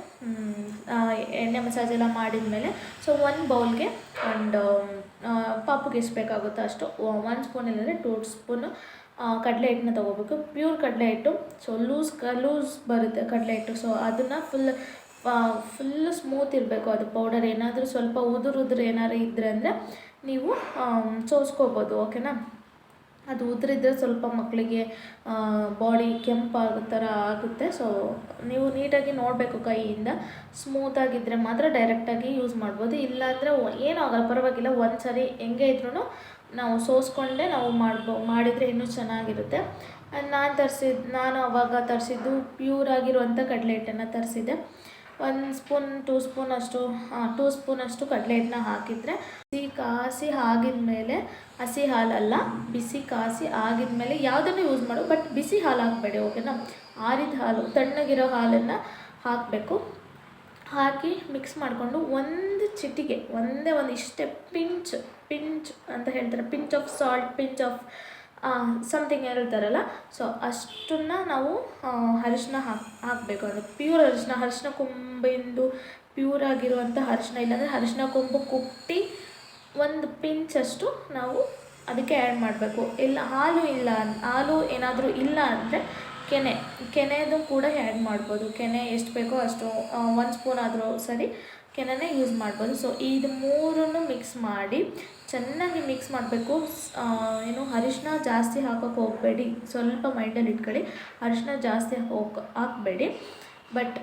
ಎಣ್ಣೆ ಮಸಾಜ್ ಎಲ್ಲ ಮಾಡಿದ ಮೇಲೆ ಸೊ 1 ಬೌಲ್ಗೆ ಒಂದು ಪಾಪುಗೆ ಎಷ್ಟು ಬೇಕಾಗುತ್ತೋ ಅಷ್ಟು 1 ಸ್ಪೂನ್ ಇಲ್ಲಾಂದರೆ 2 ಸ್ಪೂನು ಕಡಲೆ ಹಿಟ್ಟನ್ನ ತೊಗೋಬೇಕು. ಪ್ಯೂರ್ ಕಡಲೆ ಹಿಟ್ಟು. ಸೊ ಲೂಸ್ ಬರುತ್ತೆ ಕಡಲೆ ಹಿಟ್ಟು. ಸೊ ಅದನ್ನು ಫುಲ್ ಸ್ಮೂತ್ ಇರಬೇಕು ಅದು ಪೌಡರ್. ಏನಾದರೂ ಸ್ವಲ್ಪ ಉದುರು ಏನಾದ್ರು ಇದ್ದರೆ ಅಂದರೆ ನೀವು ಸೋಸ್ಕೋಬೋದು, ಓಕೆನಾ. ಅದು ಉದುರಿದ್ರೆ ಸ್ವಲ್ಪ ಮಕ್ಕಳಿಗೆ ಬಾಡಿ ಕೆಂಪಾಗೋ ಥರ ಆಗುತ್ತೆ. ಸೊ ನೀವು ನೀಟಾಗಿ ನೋಡಬೇಕು, ಕೈಯಿಂದ ಸ್ಮೂತಾಗಿದ್ದರೆ ಮಾತ್ರ ಡೈರೆಕ್ಟಾಗಿ ಯೂಸ್ ಮಾಡ್ಬೋದು. ಇಲ್ಲಾಂದರೆ ಏನೂ ಆಗಲ್ಲ, ಪರವಾಗಿಲ್ಲ. ಒಂದು ಸರಿ ಹೆಂಗೆ ಇದ್ರೂ ನಾವು ಸೋಸ್ಕೊಂಡೇ ನಾವು ಮಾಡಿದರೆ ಇನ್ನೂ ಚೆನ್ನಾಗಿರುತ್ತೆ. ನಾನು ಅವಾಗ ತರಿಸಿದ್ದು ಪ್ಯೂರ್ ಆಗಿರುವಂಥ ಕಡಲೆ ಹಿಟ್ಟನ್ನು ತರಿಸಿದ್ದೆ. 1 ಸ್ಪೂನ್ 2 ಸ್ಪೂನ್ ಅಷ್ಟು 2 ಸ್ಪೂನಷ್ಟು ಕಡಲೆ ಹಿಟ್ಟನ್ನ ಹಾಕಿದರೆ ಕಾಸಿ ಆಗಿದ್ಮೇಲೆ, ಹಸಿ ಹಾಲಲ್ಲ, ಬಿಸಿ ಕಾಸಿ ಆಗಿದ್ಮೇಲೆ ಯಾವುದನ್ನು ಯೂಸ್ ಮಾಡು, ಬಟ್ ಬಿಸಿ ಹಾಲು ಹಾಕಬೇಡಿ, ಓಕೆನಾ. ಆರಿದ ಹಾಲು, ತಣ್ಣಗಿರೋ ಹಾಲನ್ನು ಹಾಕಬೇಕು. ಹಾಕಿ ಮಿಕ್ಸ್ ಮಾಡಿಕೊಂಡು ಒಂದು ಚಿಟಿಕೆ, ಒಂದು ಇಷ್ಟೇ ಪಿಂಚ್ ಅಂತ ಹೇಳ್ತಾರೆ, pinch off salt, pinch off something ಹೇಳ್ತಾರಲ್ಲ. ಸೊ ಅಷ್ಟನ್ನು ನಾವು ಅರಿಶಿನ ಹಾಕಬೇಕು. ಅದು ಪ್ಯೂರ್ ಅರಿಶಿನ ಕೊಂಬಿಂದು ಪ್ಯೂರ್ ಆಗಿರುವಂಥ ಅರಿಶಿನ, ಇಲ್ಲಾಂದರೆ ಅರಿಶಿನ ಕೊಂಬು ಕುಟ್ಟಿ 1 ಪಿಂಚಷ್ಟು ನಾವು ಅದಕ್ಕೆ ಆ್ಯಡ್ ಮಾಡಬೇಕು. ಇಲ್ಲ ಹಾಲು ಏನಾದರೂ ಇಲ್ಲ ಅಂದರೆ ಕೆನೆದು ಕೂಡ ಆ್ಯಡ್ ಮಾಡ್ಬೋದು. ಕೆನೆ ಎಷ್ಟು ಬೇಕೋ ಅಷ್ಟು 1 ಸ್ಪೂನ್ ಆದರೂ ಸರಿ ಕೆನೆನೇ ಯೂಸ್ ಮಾಡ್ಬೋದು. ಸೊ ಇದು ಮೂರನ್ನು ಮಿಕ್ಸ್ ಮಾಡಿ ಚೆನ್ನಾಗಿ ಮಿಕ್ಸ್ ಮಾಡಬೇಕು. ಅರಿಶಿನ ಜಾಸ್ತಿ ಹಾಕೋಕ್ಕೆ ಹೋಗಬೇಡಿ, ಸ್ವಲ್ಪ ಮೈಂಡಲ್ಲಿ ಇಟ್ಕೊಳ್ಳಿ. ಅರಿಶಿನ ಜಾಸ್ತಿ ಹಾಕಬೇಡಿ, ಬಟ್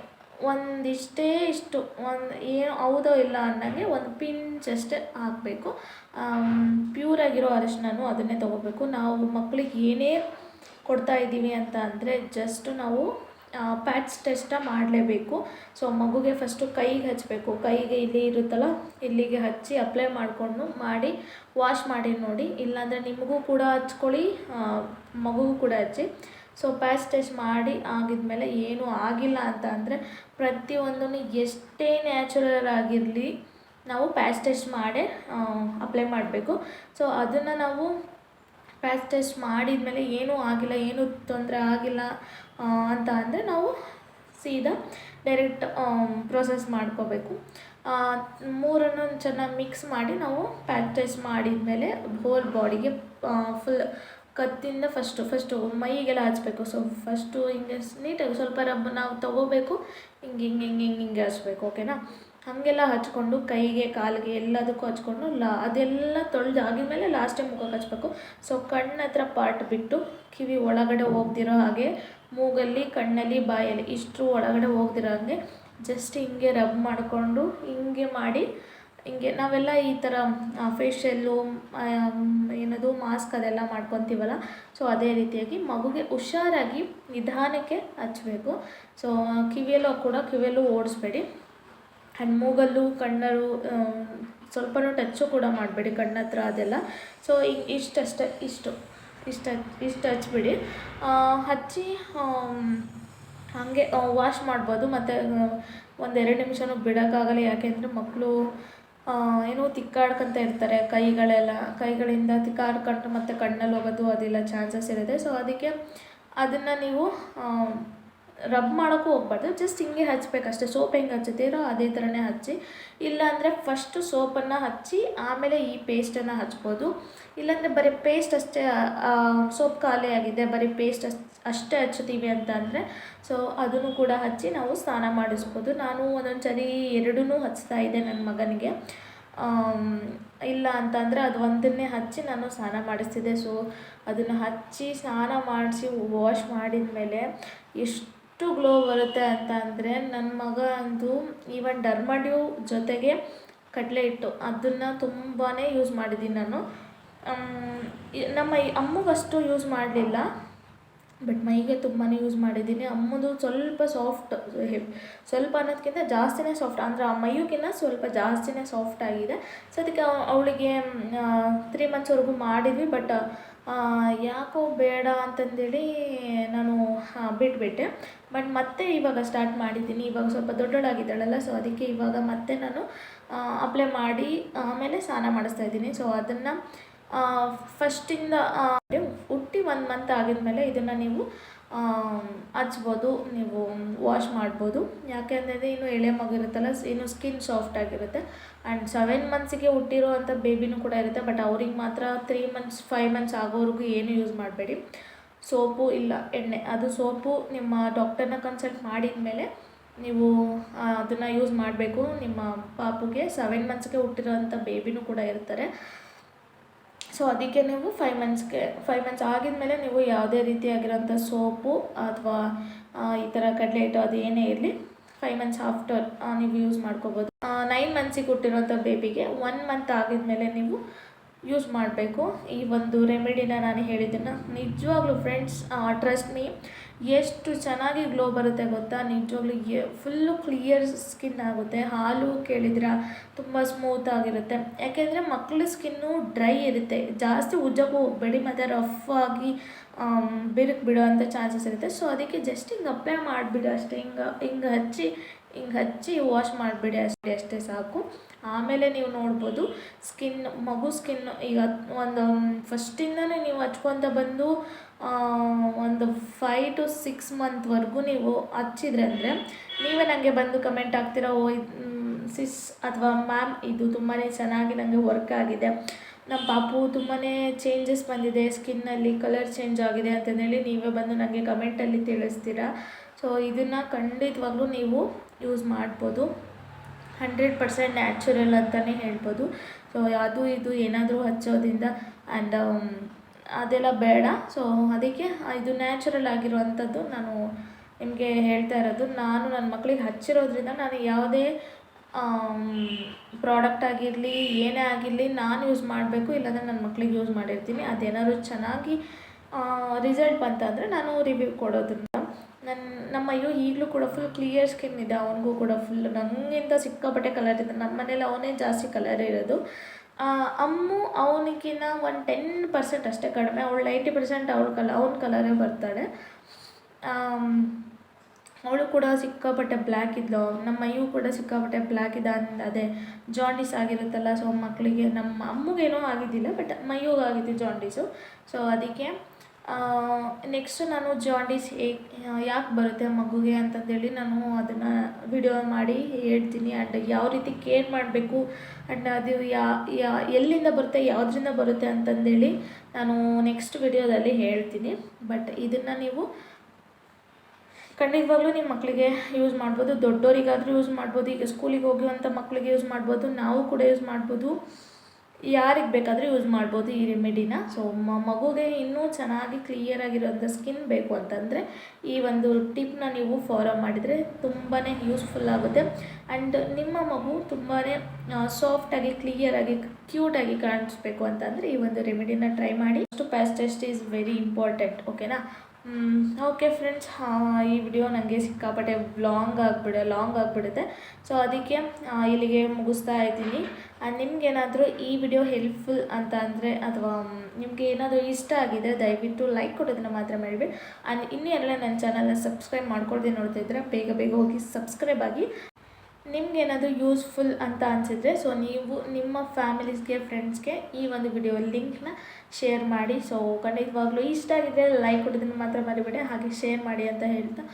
ಇಷ್ಟು ಏನು ಹೌದೋ ಇಲ್ಲ ಅನ್ನಂಗೆ ಒಂದು ಪಿಂಚ್ ಅಷ್ಟೇ ಹಾಕಬೇಕು. ಪ್ಯೂರಾಗಿರೋ ಅರಿಶಿನನೂ ಅದನ್ನೇ ತೊಗೋಬೇಕು. ನಾವು ಮಕ್ಕಳಿಗೆ ಏನೇ ಕೊಡ್ತಾಯಿದ್ದೀವಿ ಅಂತ ಅಂದರೆ ಜಸ್ಟ್ ನಾವು ಪ್ಯಾಟ್ಸ್ ಟೆಸ್ಟ ಮಾಡಲೇಬೇಕು. ಸೊ ಮಗುಗೆ ಫಸ್ಟು ಕೈಗೆ ಹಚ್ಚಬೇಕು. ಕೈಗೆ ಇಲ್ಲಿ ಇರುತ್ತಲ್ಲ, ಇಲ್ಲಿಗೆ ಹಚ್ಚಿ ಅಪ್ಲೈ ಮಾಡಿ ವಾಶ್ ಮಾಡಿ ನೋಡಿ. ಇಲ್ಲಾಂದರೆ ನಿಮಗೂ ಕೂಡ ಹಚ್ಕೊಳ್ಳಿ, ಮಗುಗೂ ಕೂಡ ಹಚ್ಚಿ. ಸೊ ಪ್ಯಾಚ್ ಟೆಸ್ಟ್ ಮಾಡಿ ಆಗಿದ್ಮೇಲೆ ಏನೂ ಆಗಿಲ್ಲ ಅಂತ ಅಂದರೆ ಪ್ರತಿಯೊಂದನ್ನು ಎಷ್ಟೇ ನ್ಯಾಚುರಲ್ ಆಗಿರಲಿ ನಾವು ಪ್ಯಾಚ್ ಟೆಸ್ಟ್ ಮಾಡೇ ಅಪ್ಲೈ ಮಾಡಬೇಕು. ಸೊ ಅದನ್ನು ನಾವು ಪ್ಯಾಚ್ ಟೆಸ್ಟ್ ಮಾಡಿದ್ಮೇಲೆ ಏನೂ ಆಗಿಲ್ಲ, ಏನೂ ತೊಂದರೆ ಆಗಿಲ್ಲ ಅಂತ ಅಂದರೆ ನಾವು ಸೀದಾ ಡೈರೆಕ್ಟ್ ಪ್ರೊಸೆಸ್ ಮಾಡ್ಕೋಬೇಕು. ಮೂರನ್ನು ಚೆನ್ನಾಗಿ ಮಿಕ್ಸ್ ಮಾಡಿ ನಾವು ಪ್ಯಾಚ್ ಟೆಸ್ಟ್ ಮಾಡಿದ್ಮೇಲೆ ಹೋಲ್ ಬಾಡಿಗೆ ಫುಲ್ ಕತ್ತಿಂದ ಫಸ್ಟು ಮೈಗೆಲ್ಲ ಹಚ್ಚಬೇಕು. ಸೊ ಫಸ್ಟು ಹಿಂಗೆ ನೀಟಾಗಿ ಸ್ವಲ್ಪ ರಬ್ ನಾವು ತೊಗೋಬೇಕು, ಹಿಂಗೆ ಹಚ್ಬೇಕು. ಓಕೆನಾ? ಹಾಗೆಲ್ಲ ಹಚ್ಕೊಂಡು ಕೈಗೆ ಕಾಲಿಗೆ ಎಲ್ಲದಕ್ಕೂ ಹಚ್ಕೊಂಡು ಅದೆಲ್ಲ ತೊಳೆದಾಗಿದ್ಮೇಲೆ ಲಾಸ್ಟೇ ಮುಖಕ್ಕೆ ಹಚ್ಬೇಕು. ಸೊ ಕಣ್ಣು ಹತ್ರ ಪಾರ್ಟ್ ಬಿಟ್ಟು ಕಿವಿ ಒಳಗಡೆ ಹೋಗ್ದಿರೋ ಹಾಗೆ, ಮೂಗಲ್ಲಿ ಕಣ್ಣಲ್ಲಿ ಬಾಯಲ್ಲಿ ಇಷ್ಟು ಒಳಗಡೆ ಹೋಗ್ದಿರೋ ಹಾಗೆ ಜಸ್ಟ್ ಹಿಂಗೆ ರಬ್ ಮಾಡಿಕೊಂಡು ಹಿಂಗೆ ಮಾಡಿ ನಾವೆಲ್ಲ ಈ ಥರ ಫೇಶಿಯಲ್ಲು ಮಾಸ್ಕ್ ಅದೆಲ್ಲ ಮಾಡ್ಕೊತೀವಲ್ಲ, ಸೊ ಅದೇ ರೀತಿಯಾಗಿ ಮಗುಗೆ ಹುಷಾರಾಗಿ ನಿಧಾನಕ್ಕೆ ಹಚ್ಚಬೇಕು. ಸೊ ಕಿವಿಯಲ್ಲೂ ಓಡಿಸ್ಬೇಡಿ. ಆ್ಯಂಡ್ ಮೂಗಲ್ಲೂ ಕಣ್ಣಲ್ಲೂ ಸ್ವಲ್ಪನೂ ಟಚ್ಚು ಕೂಡ ಮಾಡಬೇಡಿ, ಕಣ್ಣತ್ರ ಅದೆಲ್ಲ. ಸೊ ಇಷ್ಟು ಹಚ್ಬಿಡಿ. ಹಚ್ಚಿ ಹಾಗೆ ವಾಶ್ ಮಾಡ್ಬೋದು. ಮತ್ತು 1-2 ನಿಮಿಷನೂ ಬಿಡೋಕ್ಕಾಗಲ್ಲ, ಯಾಕೆಂದರೆ ಮಕ್ಕಳು ತಿಕ್ಕಾಡ್ಕೊತ ಇರ್ತಾರೆ. ಕೈಗಳಿಂದ ತಿಕ್ಕಾಡ್ಕೊಂಡು ಮತ್ತು ಕಣ್ಣಲ್ಲಿ ಹೋಗೋದು ಅದೆಲ್ಲ ಚಾನ್ಸಸ್ ಇರುತ್ತೆ. ಸೊ ಅದಕ್ಕೆ ಅದನ್ನು ನೀವು ರಬ್ ಮಾಡೋಕ್ಕೂ ಹೋಗ್ಬಾರ್ದು, ಜಸ್ಟ್ ಹಿಂಗೆ ಹಚ್ಚಬೇಕಷ್ಟೆ. ಸೋಪ್ ಹೆಂಗೆ ಹಚ್ಚುತ್ತೀರೋ ಅದೇ ಥರನೇ ಹಚ್ಚಿ. ಇಲ್ಲಾಂದರೆ ಫಸ್ಟು ಸೋಪನ್ನು ಹಚ್ಚಿ ಆಮೇಲೆ ಈ ಪೇಸ್ಟನ್ನು ಹಚ್ಬೋದು. ಇಲ್ಲಾಂದರೆ ಬರೀ ಪೇಸ್ಟ್ ಅಷ್ಟೇ, ಸೋಪ್ ಖಾಲಿ ಆಗಿದೆ, ಬರೀ ಪೇಸ್ಟ್ ಅಷ್ಟೇ ಹಚ್ತೀವಿ ಅಂತ ಅಂದರೆ ಸೊ ಅದನ್ನು ಕೂಡ ಹಚ್ಚಿ ನಾವು ಸ್ನಾನ ಮಾಡಿಸ್ಬೋದು. ನಾನು ಒಂದೊಂದು ಸರಿ ಎರಡೂ ಹಚ್ತಾ ಇದ್ದೆ ನನ್ನ ಮಗನಿಗೆ. ಇಲ್ಲ ಅಂತಂದರೆ ಅದು ಒಂದನ್ನೇ ಹಚ್ಚಿ ನಾನು ಸ್ನಾನ ಮಾಡಿಸ್ತಿದ್ದೆ. ಸೊ ಅದನ್ನು ಹಚ್ಚಿ ಸ್ನಾನ ಮಾಡಿಸಿ ವಾಶ್ ಮಾಡಿದ ಮೇಲೆ ಎಷ್ಟು ಗ್ಲೋ ಬರುತ್ತೆ ಅಂತ ಅಂದರೆ, ನನ್ನ ಮಗ ಅಂತೂ ಈವನ್ ಡರ್ಮಡ್ಯೂ ಜೊತೆಗೆ ಕಡಲೆ ಹಿಟ್ಟು ಅದನ್ನು ತುಂಬಾ ಯೂಸ್ ಮಾಡಿದ್ದೀನಿ ನಾನು. ನಮ್ಮ ಅಮ್ಮಗಷ್ಟು ಯೂಸ್ ಮಾಡಲಿಲ್ಲ, ಬಟ್ ಮೈಗೆ ತುಂಬಾ ಯೂಸ್ ಮಾಡಿದ್ದೀನಿ. ಅಮ್ಮದು ಸ್ವಲ್ಪ ಸಾಫ್ಟ್, ಸ್ವಲ್ಪ ಅನ್ನೋದಕ್ಕಿಂತ ಜಾಸ್ತಿನೇ ಸಾಫ್ಟ್, ಅಂದರೆ ಆ ಮೈಗಿನ್ನ ಸ್ವಲ್ಪ ಜಾಸ್ತಿನೇ ಸಾಫ್ಟ್ ಆಗಿದೆ. ಸೊ ಅದಕ್ಕೆ ಅವಳಿಗೆ 3 ಮಂತ್ಸ್ವರೆಗೂ ಮಾಡಿದ್ವಿ, ಬಟ್ ಯಾಕೋ ಬೇಡ ಅಂತಂದೇಳಿ ನಾನು ಬಿಟ್ಬಿಟ್ಟೆ. ಬಟ್ ಮತ್ತೆ ಇವಾಗ ಸ್ಟಾರ್ಟ್ ಮಾಡಿದ್ದೀನಿ. ಇವಾಗ ಸ್ವಲ್ಪ ದೊಡ್ಡಳಾಗಿದ್ದಾಳಲ್ಲ, ಸೊ ಅದಕ್ಕೆ ಇವಾಗ ಮತ್ತೆ ನಾನು ಅಪ್ಲೈ ಮಾಡಿ ಆಮೇಲೆ ಸ್ನಾನ ಮಾಡಿಸ್ತಾಯಿದ್ದೀನಿ. ಸೊ ಅದನ್ನು ಫಸ್ಟಿಂದ ಹುಟ್ಟಿ 1 ಮಂತ್ ಆಗಿದ್ಮೇಲೆ ಇದನ್ನು ನೀವು ಹಚ್ಬೋದು, ನೀವು ವಾಶ್ ಮಾಡ್ಬೋದು. ಯಾಕೆಂದರೆ ಇನ್ನು ಎಳೆ ಮಗು ಇರುತ್ತಲ್ಲ, ಇನ್ನು ಸ್ಕಿನ್ ಸಾಫ್ಟ್ ಆಗಿರುತ್ತೆ. ಆ್ಯಂಡ್ 7 ಮಂತ್ಸಿಗೆ ಹುಟ್ಟಿರೋ ಅಂಥ ಬೇಬಿನೂ ಕೂಡ ಇರುತ್ತೆ, ಬಟ್ ಅವ್ರಿಗೆ ಮಾತ್ರ 3 ಮಂತ್ಸ್ 5 ಮಂತ್ಸ್ ಆಗೋವರೆಗೂ ಏನೂ ಯೂಸ್ ಮಾಡಬೇಡಿ. ಸೋಪು ಇಲ್ಲ ಎಣ್ಣೆ, ಅದು ಸೋಪು ನಿಮ್ಮ ಡಾಕ್ಟರ್ನ ಕನ್ಸಲ್ಟ್ ಮಾಡಿದ ಮೇಲೆ ನೀವು ಅದನ್ನು ಯೂಸ್ ಮಾಡಬೇಕು. ನಿಮ್ಮ ಪಾಪುಗೆ 7 ಮಂತ್ಸ್ಗೆ ಹುಟ್ಟಿರೋ ಅಂಥ ಬೇಬಿನೂ ಕೂಡ ಇರ್ತಾರೆ. ಸೊ ಅದಕ್ಕೆ ನೀವು 5 ಮಂತ್ಸ್ ಆಗಿದ್ಮೇಲೆ ನೀವು ಯಾವುದೇ ರೀತಿಯಾಗಿರೋಂಥ ಸೋಪು ಅಥವಾ ಈ ಥರ ಕಡಲೆ ಹಿಟ್ಟು ಅದು ಏನೇ ಇರಲಿ 5 ಮಂತ್ಸ್ ಆಫ್ಟರ್ ನೀವು ಯೂಸ್ ಮಾಡ್ಕೋಬೋದು. 9 ಮಂತ್ಸಿಗೆ ಹುಟ್ಟಿರೋಂಥ ಬೇಬಿಗೆ 1 ಮಂತ್ ಆಗಿದ್ಮೇಲೆ ನೀವು ಯೂಸ್ ಮಾಡಬೇಕು ಈ ಒಂದು ರೆಮಿಡಿನ. ನಾನು ಹೇಳಿದ್ದನ್ನು ನಿಜವಾಗ್ಲೂ ಫ್ರೆಂಡ್ಸ್, ಟ್ರಸ್ಟ್ ಮೀ, ಎಷ್ಟು ಚೆನ್ನಾಗಿ ಗ್ಲೋ ಬರುತ್ತೆ ಗೊತ್ತಾ. ನಿಜವಾಗ್ಲೂ ಫುಲ್ಲು ಕ್ಲಿಯರ್ ಸ್ಕಿನ್ ಆಗುತ್ತೆ. ಹಾಲು ಕೇಳಿದ್ರೆ ತುಂಬ ಸ್ಮೂತ್ ಆಗಿರುತ್ತೆ. ಯಾಕೆಂದರೆ ಮಕ್ಕಳ ಸ್ಕಿನ್ನು ಡ್ರೈ ಇರುತ್ತೆ, ಜಾಸ್ತಿ ಉಜ್ಜೋಕ್ಕೂ ಹೋಗಬೇಡಿ, ಮತ್ತು ರಫ್ ಆಗಿ ಬಿರುಕು ಬಿಡೋ ಅಂಥ ಚಾನ್ಸಸ್ ಇರುತ್ತೆ. ಸೊ ಅದಕ್ಕೆ ಜಸ್ಟ್ ಹಿಂಗೆ ಅಪ್ಲೈ ಮಾಡಿಬಿಡಿ ಅಷ್ಟೇ, ಹಿಂಗೆ ಹಚ್ಚಿ ವಾಶ್ ಮಾಡಿಬಿಡಿ ಅಷ್ಟೇ ಸಾಕು. ಆಮೇಲೆ ನೀವು ನೋಡ್ಬೋದು ಮಗು ಸ್ಕಿನ್ ಈಗ ಒಂದು ಫಸ್ಟಿಂದನೇ ನೀವು ಹಚ್ಕೊತ ಬಂದು ಒಂದು 5 to 6 ಮಂತ್ವರೆಗೂ ನೀವು ಹಚ್ಚಿದ್ರೆ ಅಂದರೆ ನೀವೇ ನನಗೆ ಬಂದು ಕಮೆಂಟ್ ಆಗ್ತೀರಾ, ಸಿಸ್ ಅಥವಾ ಮ್ಯಾಮ್ ಇದು ತುಂಬಾ ಚೆನ್ನಾಗಿ ನನಗೆ ವರ್ಕ್ ಆಗಿದೆ, ನಮ್ಮ ಪಾಪು ತುಂಬಾ ಚೇಂಜಸ್ ಬಂದಿದೆ, ಸ್ಕಿನ್ನಲ್ಲಿ ಕಲರ್ ಚೇಂಜ್ ಆಗಿದೆ ಅಂತಂದೇಳಿ ನೀವೇ ಬಂದು ನನಗೆ ಕಮೆಂಟಲ್ಲಿ ತಿಳಿಸ್ತೀರಾ. ಸೊ ಇದನ್ನು ಖಂಡಿತವಾಗ್ಲೂ ನೀವು ಯೂಸ್ ಮಾಡ್ಬೋದು. 100% ನ್ಯಾಚುರಲ್ ಅಂತಲೇ ಹೇಳ್ಬೋದು. ಸೊ ಅದು ಇದು ಏನಾದರೂ ಹಚ್ಚೋದ್ರಿಂದ ಆ್ಯಂಡ್ ಅದೆಲ್ಲ ಬೇಡ. ಸೊ ಅದಕ್ಕೆ ಇದು ನ್ಯಾಚುರಲ್ ಆಗಿರುವಂಥದ್ದು ನಾನು ನಿಮಗೆ ಹೇಳ್ತಾ ಇರೋದು. ನಾನು ನನ್ನ ಮಕ್ಕಳಿಗೆ ಹಚ್ಚಿರೋದ್ರಿಂದ ನಾನು ಯಾವುದೇ ಪ್ರಾಡಕ್ಟ್ ಆಗಿರಲಿ ಏನೇ ಆಗಿರಲಿ ನಾನು ಯೂಸ್ ಮಾಡಬೇಕು, ಇಲ್ಲಾಂದರೆ ನನ್ನ ಮಕ್ಳಿಗೆ ಯೂಸ್ ಮಾಡಿರ್ತೀನಿ. ಅದೇನಾದ್ರು ಚೆನ್ನಾಗಿ ರಿಸಲ್ಟ್ ಬಂತಂದರೆ ನಾನು ರಿವ್ಯೂ ಕೊಡೋದ್ರಿಂದ ನಮ್ಮ ಅಯ್ಯೋ ಈಗಲೂ ಕೂಡ ಫುಲ್ ಕ್ಲಿಯರ್ ಸ್ಕಿನ್ ಇದೆ. ಅವನಿಗೂ ಕೂಡ ಫುಲ್ ನನಗಿಂತ ಸಿಕ್ಕಾಪಟ್ಟೆ ಕಲರ್ ಇದೆ. ನಮ್ಮ ಮನೇಲಿ ಅವನೇ ಜಾಸ್ತಿ ಕಲರ್ ಇರೋದು. ಅಮ್ಮು ಅವನಿಗಿನ್ನ ಒಂದು 10% ಅಷ್ಟೇ ಕಡಿಮೆ. ಅವಳು 90% ಅವ್ನ ಕಲರೇ ಬರ್ತಾಳೆ. ಅವಳು ಕೂಡ ಸಿಕ್ಕಾಪಟ್ಟೆ ಬ್ಲ್ಯಾಕ್ ಇದ್ಲು. ನಮ್ಮ ಅಯ್ಯೂ ಕೂಡ ಸಿಕ್ಕಾಪಟ್ಟೆ ಬ್ಲ್ಯಾಕ್ ಇದೆ. ಅದೇ ಜಾಂಡೀಸ್ ಆಗಿರುತ್ತಲ್ಲ, ಸೊ ಮಕ್ಕಳಿಗೆ ನಮ್ಮ ಅಮ್ಮಗೇನೋ ಆಗಿದ್ದಿಲ್ಲ, ಬಟ್ ಮೈಯೂಗೆ ಆಗಿದ್ದು ಜಾಂಡೀಸು. ಸೊ ಅದಕ್ಕೆ ನೆಕ್ಸ್ಟು ನಾನು ಜಾಂಡೀಸ್ ಯಾಕೆ ಬರುತ್ತೆ ಮಗುಗೆ ಅಂತಂದೇಳಿ ನಾನು ಅದನ್ನು ವಿಡಿಯೋ ಮಾಡಿ ಹೇಳ್ತೀನಿ. ಆ್ಯಂಡ್ ಯಾವ ರೀತಿ ಕೇರ್ ಮಾಡಬೇಕು ಆ್ಯಂಡ್ ಅದು ಎಲ್ಲಿಂದ ಬರುತ್ತೆ, ಯಾವುದರಿಂದ ಬರುತ್ತೆ ಅಂತಂದೇಳಿ ನಾನು ನೆಕ್ಸ್ಟ್ ವಿಡಿಯೋದಲ್ಲಿ ಹೇಳ್ತೀನಿ. ಬಟ್ ಇದನ್ನು ನೀವು ಖಂಡಿತವಾಗ್ಲೂ ನಿಮ್ಮ ಮಕ್ಕಳಿಗೆ ಯೂಸ್ ಮಾಡ್ಬೋದು. ದೊಡ್ಡವರಿಗಾದರೂ ಯೂಸ್ ಮಾಡ್ಬೋದು. ಈಗ ಸ್ಕೂಲಿಗೆ ಹೋಗುವಂಥ ಮಕ್ಕಳಿಗೆ ಯೂಸ್ ಮಾಡ್ಬೋದು. ನಾವು ಕೂಡ ಯೂಸ್ ಮಾಡ್ಬೋದು. ಯಾರಿಗೆ ಬೇಕಾದರೂ ಯೂಸ್ ಮಾಡ್ಬೋದು ಈ ರೆಮಿಡಿನ. ಸೊ ಮಗುಗೆ ಇನ್ನೂ ಚೆನ್ನಾಗಿ ಕ್ಲಿಯರಾಗಿರೋಂಥ ಸ್ಕಿನ್ ಬೇಕು ಅಂತಂದರೆ ಈ ಒಂದು ಟಿಪ್ನ ನೀವು ಫಾಲೋ ಮಾಡಿದರೆ ತುಂಬಾ ಯೂಸ್ಫುಲ್ ಆಗುತ್ತೆ. ಆ್ಯಂಡ್ ನಿಮ್ಮ ಮಗು ತುಂಬಾ ಸಾಫ್ಟಾಗಿ, ಕ್ಲಿಯರಾಗಿ, ಕ್ಯೂಟಾಗಿ ಕಾಣಿಸ್ಬೇಕು ಅಂತಂದರೆ ಈ ಒಂದು ರೆಮಿಡಿನ ಟ್ರೈ ಮಾಡಿ. ಅಷ್ಟು patch test is very important. ಓಕೆನಾ? ಓಕೆ ಫ್ರೆಂಡ್ಸ್, ಈ ವಿಡಿಯೋ ನನಗೆ ಸಿಕ್ಕಾಪಟ್ಟೆ ಲಾಂಗ್ ಆಗಿಬಿಡುತ್ತೆ. ಸೊ ಅದಕ್ಕೆ ಇಲ್ಲಿಗೆ ಮುಗಿಸ್ತಾ ಇದ್ದೀನಿ. ಆ್ಯಂಡ್ ನಿಮಗೇನಾದರೂ ಈ ವಿಡಿಯೋ ಹೆಲ್ಪ್ಫುಲ್ ಅಂತ ಅಂದರೆ ಅಥವಾ ನಿಮಗೆ ಏನಾದರೂ ಇಷ್ಟ ಆಗಿದ್ದರೆ ದಯವಿಟ್ಟು ಲೈಕ್ ಕೊಡೋದನ್ನು ಮಾತ್ರ ಮಾಡಬೇಡಿ. ಆ್ಯಂಡ್ ಇನ್ನೂ ಎಲ್ಲ ನನ್ನ ಚಾನಲ್ನ ಸಬ್ಸ್ಕ್ರೈಬ್ ಮಾಡ್ಕೊಳ್ದೆ ನೋಡ್ತಾ ಇದ್ದರೆ ಬೇಗ ಹೋಗಿ ಸಬ್ಸ್ಕ್ರೈಬ್ ಆಗಿ. ನಿಮಗೇನಾದರೂ ಯೂಸ್ಫುಲ್ ಅಂತ ಅನಿಸಿದರೆ ಸೊ ನೀವು ನಿಮ್ಮ ಫ್ಯಾಮಿಲೀಸ್ಗೆ, ಫ್ರೆಂಡ್ಸ್ಗೆ ಈ ಒಂದು ವಿಡಿಯೋ ಲಿಂಕ್ನ ಶೇರ್ ಮಾಡಿ. ಸೊ ಖಂಡಿತವಾಗ್ಲೂ ಇಷ್ಟ ಆಗಿದ್ದರೆ ಲೈಕ್ ಕೊಡೋದನ್ನು ಮಾತ್ರ ಮರಿಬೇಡಿ, ಹಾಗೆ ಶೇರ್ ಮಾಡಿ ಅಂತ ಹೇಳ್ತಾ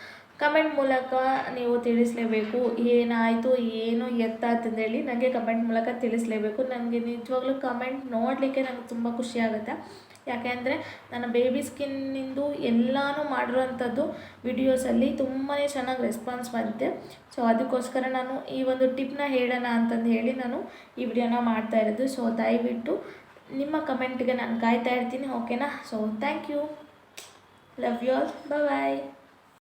ಕಮೆಂಟ್ ಮೂಲಕ ನೀವು ತಿಳಿಸಲೇಬೇಕು. ಏನಾಯಿತು, ಏನು ಎತ್ತ ಅಂತಂದೇಳಿ ನನಗೆ ಕಮೆಂಟ್ ಮೂಲಕ ತಿಳಿಸಲೇಬೇಕು. ನನಗೆ ನಿಜವಾಗ್ಲೂ ಕಮೆಂಟ್ ನೋಡಲಿಕ್ಕೆ ನನಗೆ ತುಂಬ ಖುಷಿಯಾಗುತ್ತೆ. ಯಾಕೆಂದರೆ ನನ್ನ ಬೇಬಿ ಸ್ಕಿನ್ನಿಂದು ಎಲ್ಲನೂ ಮಾಡಿರೋವಂಥದ್ದು ವಿಡಿಯೋಸಲ್ಲಿ ತುಂಬಾ ಚೆನ್ನಾಗಿ ರೆಸ್ಪಾನ್ಸ್ ಬಂದಿದೆ. ಸೊ ಅದಕ್ಕೋಸ್ಕರ ನಾನು ಈ ಒಂದು ಟಿಪ್ನ ಹೇಳೋಣ ಅಂತಂದು ಹೇಳಿ ನಾನು ಈ ವಿಡಿಯೋನ ಮಾಡ್ತಾ ಇರೋದು. ಸೊ ದಯವಿಟ್ಟು ನಿಮ್ಮ ಕಮೆಂಟ್ಗೆ ನಾನು ಕಾಯ್ತಾ ಇರ್ತೀನಿ. ಓಕೆನಾ? So thank you, love you all, bye.